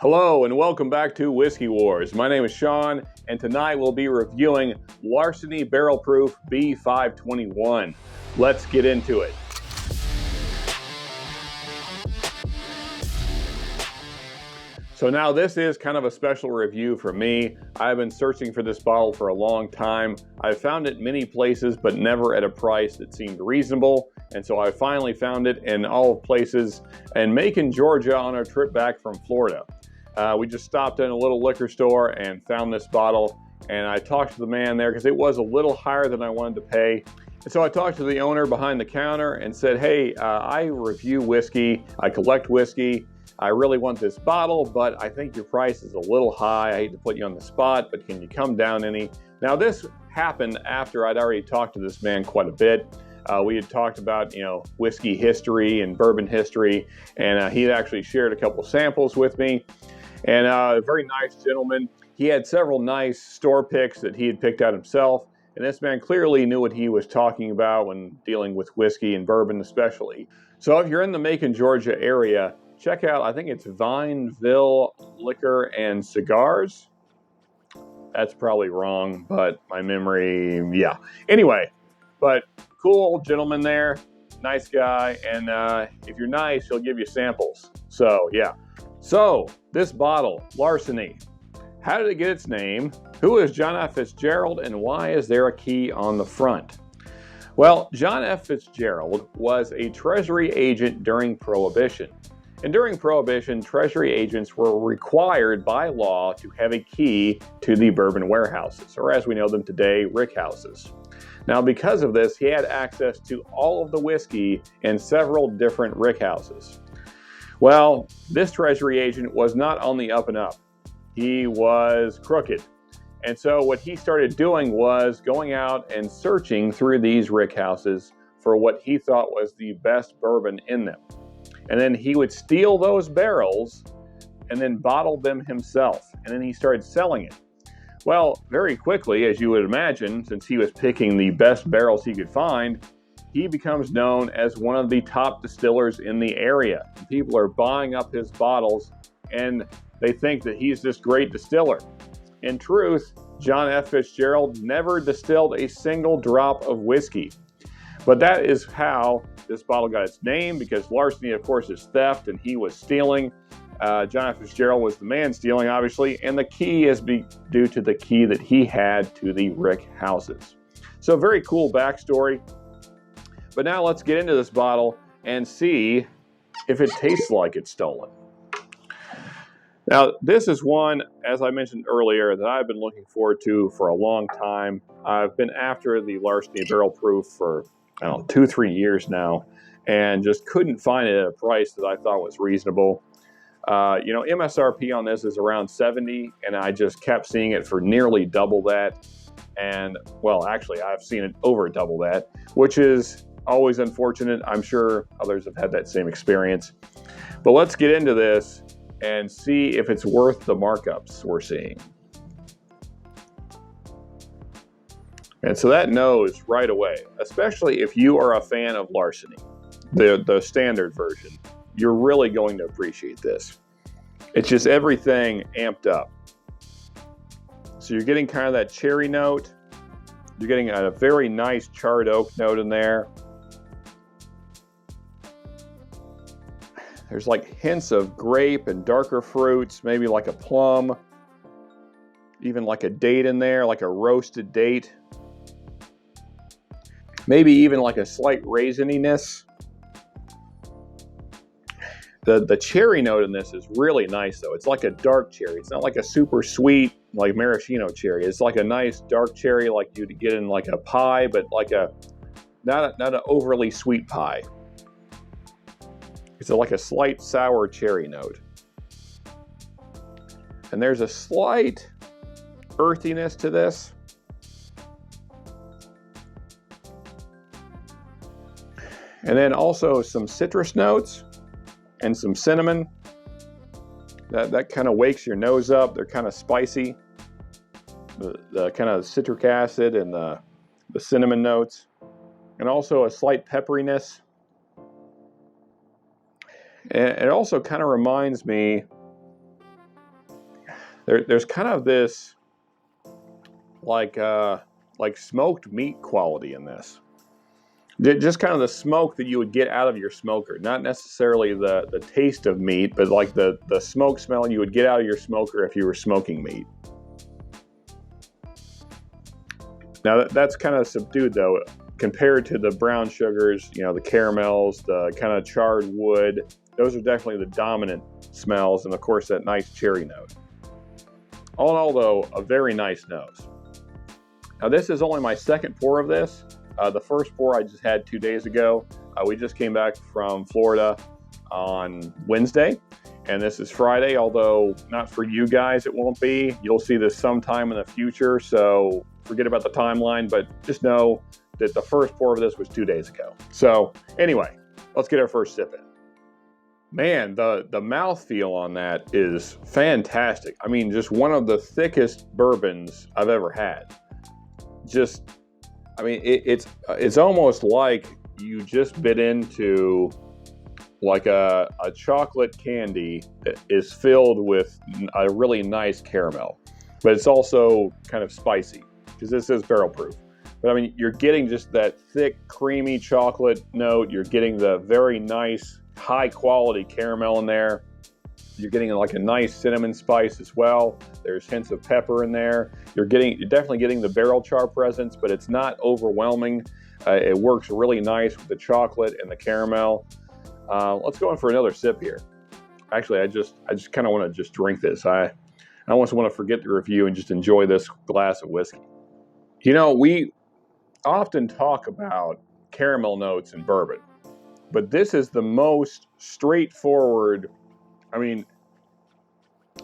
Hello and welcome back to Whiskey Wars. My name is Sean and tonight we'll be reviewing Larceny Barrel Proof B521. Let's get into it. So now this is kind of a special review for me. I've been searching for this bottle for a long time. I've found it many places but never at a price that seemed reasonable. And so I finally found it in all places in Macon, Georgia on our trip back from Florida. We just stopped in a little liquor store and found this bottle, and I talked to the man there because it was a little higher than I wanted to pay. And so I talked to the owner behind the counter and said, hey, I review whiskey, I collect whiskey, I really want this bottle, but I think your price is a little high. I hate to put you on the spot, but can you come down any? Now this happened after I'd already talked to this man quite a bit. We had talked about, whiskey history and bourbon history, and he had actually shared a couple samples with me. And a very nice gentleman. He had several nice store picks that he had picked out himself. And this man clearly knew what he was talking about when dealing with whiskey and bourbon especially. So if you're in the Macon, Georgia area, check out, I think it's Vineville Liquor and Cigars. That's probably wrong, but my memory, yeah. Anyway, but cool old gentleman there, nice guy. And if you're nice, he'll give you samples. So yeah. So, this bottle, Larceny, how did it get its name? Who is John F. Fitzgerald and why is there a key on the front? Well, John F. Fitzgerald was a Treasury agent during Prohibition. And during Prohibition, Treasury agents were required by law to have a key to the bourbon warehouses, or as we know them today, rickhouses. Now, because of this, he had access to all of the whiskey in several different rickhouses. Well, this Treasury agent was not on the up and up. He was crooked. And so what he started doing was going out and searching through these rickhouses for what he thought was the best bourbon in them. And then he would steal those barrels and then bottle them himself. And then he started selling it. Well, very quickly, as you would imagine, since he was picking the best barrels he could find, he becomes known as one of the top distillers in the area. People are buying up his bottles and they think that he's this great distiller. In truth, John F. Fitzgerald never distilled a single drop of whiskey. But that is how this bottle got its name, because larceny, of course, is theft and he was stealing. John F. Fitzgerald was the man stealing, obviously, and the key is due to the key that he had to the rick houses. So very cool backstory. But now let's get into this bottle and see if it tastes like it's stolen. Now, this is one, as I mentioned earlier, that I've been looking forward to for a long time. I've been after the Larceny Barrel Proof for, 2-3 years now, and just couldn't find it at a price that I thought was reasonable. MSRP on this is around $70, and I just kept seeing it for nearly double that. And, well, actually, I've seen it over double that, which is always unfortunate. I'm sure others have had that same experience. But let's get into this and see if it's worth the markups we're seeing. And so that knows right away, especially if you are a fan of Larceny, the standard version, you're really going to appreciate this. It's just everything amped up. So you're getting kind of that cherry note. You're getting a very nice charred oak note in there. There's like hints of grape and darker fruits, maybe like a plum, even like a date in there, like a roasted date. Maybe even like a slight raisininess. The cherry note in this is really nice though. It's like a dark cherry. It's not like a super sweet like maraschino cherry. It's like a nice dark cherry like you'd get in like a pie, but like not an overly sweet pie. It's like a slight sour cherry note. And there's a slight earthiness to this. And then also some citrus notes and some cinnamon. That kind of wakes your nose up. They're kind of spicy. The kind of citric acid and the cinnamon notes. And also a slight pepperiness. And it also kind of reminds me There's kind of this like smoked meat quality in this. Just kind of the smoke that you would get out of your smoker. Not necessarily the taste of meat, but like the smoke smell you would get out of your smoker if you were smoking meat. Now that's kind of subdued though, compared to the brown sugars, you know, the caramels, the kind of charred wood. Those are definitely the dominant smells, and of course that nice cherry note. All in all though, a very nice nose. Now this is only my second pour of this. The first pour I just had 2 days ago. We just came back from Florida on Wednesday, and this is Friday, although not for you guys it won't be. You'll see this sometime in the future, so forget about the timeline, but just know that the first pour of this was 2 days ago. So anyway, let's get our first sip in. Man, the mouthfeel on that is fantastic. I mean, just one of the thickest bourbons I've ever had. Just, I mean, it's almost like you just bit into like a chocolate candy that is filled with a really nice caramel, but it's also kind of spicy because this is barrel proof. But I mean, you're getting just that thick, creamy chocolate note. You're getting the very nice, high quality caramel in there. You're getting like a nice cinnamon spice as well. There's hints of pepper in there. You're definitely getting the barrel char presence, but it's not overwhelming. It works really nice with the chocolate and the caramel. Let's go in for another sip here. Actually, I just kind of want to just drink this. I almost want to forget the review and just enjoy this glass of whiskey. You know, we often talk about caramel notes in bourbon, but this is the most straightforward. I mean,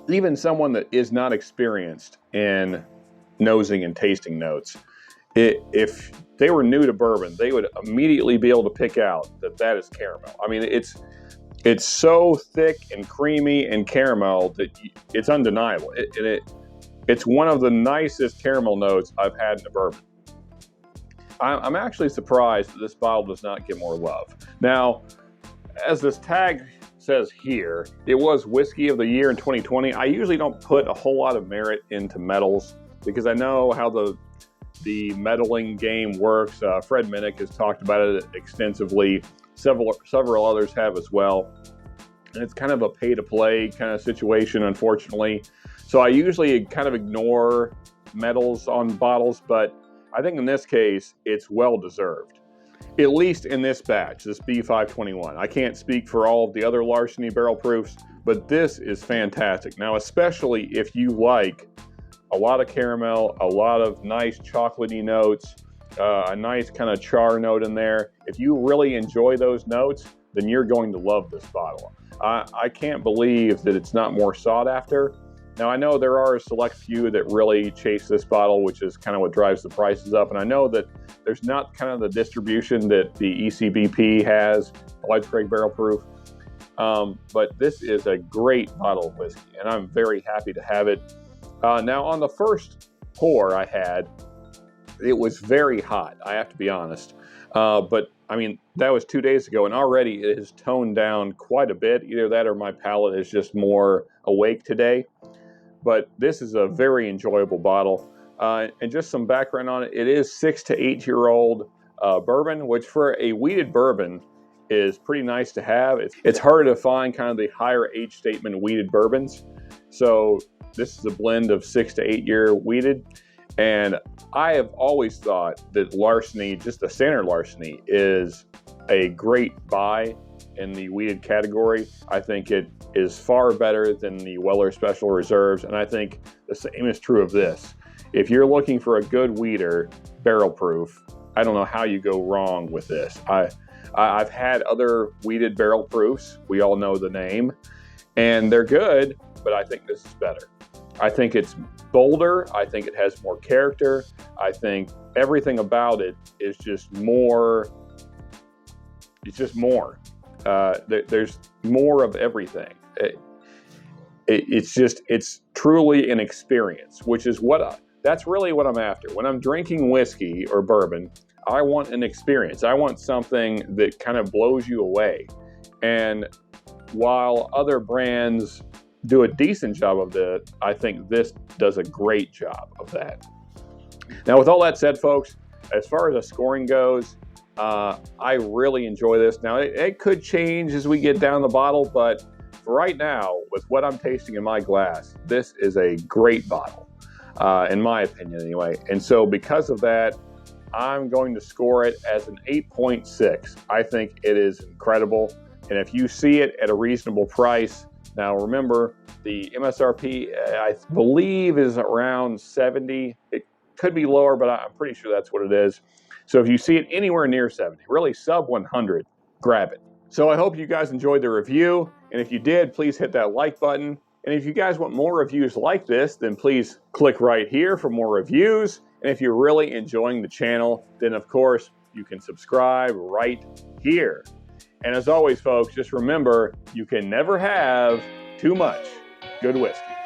even someone that is not experienced in nosing and tasting notes, if they were new to bourbon, they would immediately be able to pick out that is caramel. I mean, it's so thick and creamy and caramel that it's undeniable. It's one of the nicest caramel notes I've had in a bourbon. I'm actually surprised that this bottle does not get more love. Now, as this tag says here, it was Whiskey of the Year in 2020. I usually don't put a whole lot of merit into medals because I know how the medaling game works. Fred Minnick has talked about it extensively. Several others have as well. And it's kind of a pay-to-play kind of situation, unfortunately. So I usually kind of ignore medals on bottles, but I think in this case, it's well-deserved. At least in this batch, this B521. I can't speak for all of the other Larceny Barrel Proofs, but this is fantastic. Now, especially if you like a lot of caramel, a lot of nice chocolatey notes, a nice kind of char note in there. If you really enjoy those notes, then you're going to love this bottle. I can't believe that it's not more sought after. Now, I know there are a select few that really chase this bottle, which is kind of what drives the prices up. And I know that there's not kind of the distribution that the ECBP has, Large Craig Barrel Proof. But this is a great bottle of whiskey, and I'm very happy to have it. Now, on the first pour I had, it was very hot, I have to be honest. But, I mean, that was 2 days ago, and already it has toned down quite a bit. Either that or my palate is just more awake today. But this is a very enjoyable bottle. And just some background on it, it is 6 to 8 year old bourbon, which for a wheated bourbon is pretty nice to have. It's hard to find kind of the higher age statement wheated bourbons. So this is a blend of 6 to 8 year wheated. And I have always thought that Larceny, just the standard Larceny, is a great buy in the wheated category. I think it is far better than the Weller Special Reserves, and I think the same is true of this. If you're looking for a good wheater, barrel proof, I don't know how you go wrong with this. I've had other wheated barrel proofs. We all know the name, and they're good, but I think this is better. I think it's bolder. I think it has more character. I think everything about it is just more. It's just more. There's more of everything. It's truly an experience, which is that's really what I'm after. When I'm drinking whiskey or bourbon, I want an experience. I want something that kind of blows you away. And while other brands do a decent job of that, I think this does a great job of that. Now, with all that said, folks, as far as the scoring goes, I really enjoy this. Now, it could change as we get down the bottle, but for right now, with what I'm tasting in my glass, this is a great bottle, in my opinion anyway. And so because of that, I'm going to score it as an 8.6. I think it is incredible. And if you see it at a reasonable price, now remember, the MSRP, I believe, is around 70. It could be lower, but I'm pretty sure that's what it is. So if you see it anywhere near 70, really sub 100, grab it. So I hope you guys enjoyed the review. And if you did, please hit that like button. And if you guys want more reviews like this, then please click right here for more reviews. And if you're really enjoying the channel, then of course you can subscribe right here. And as always, folks, just remember, you can never have too much good whiskey.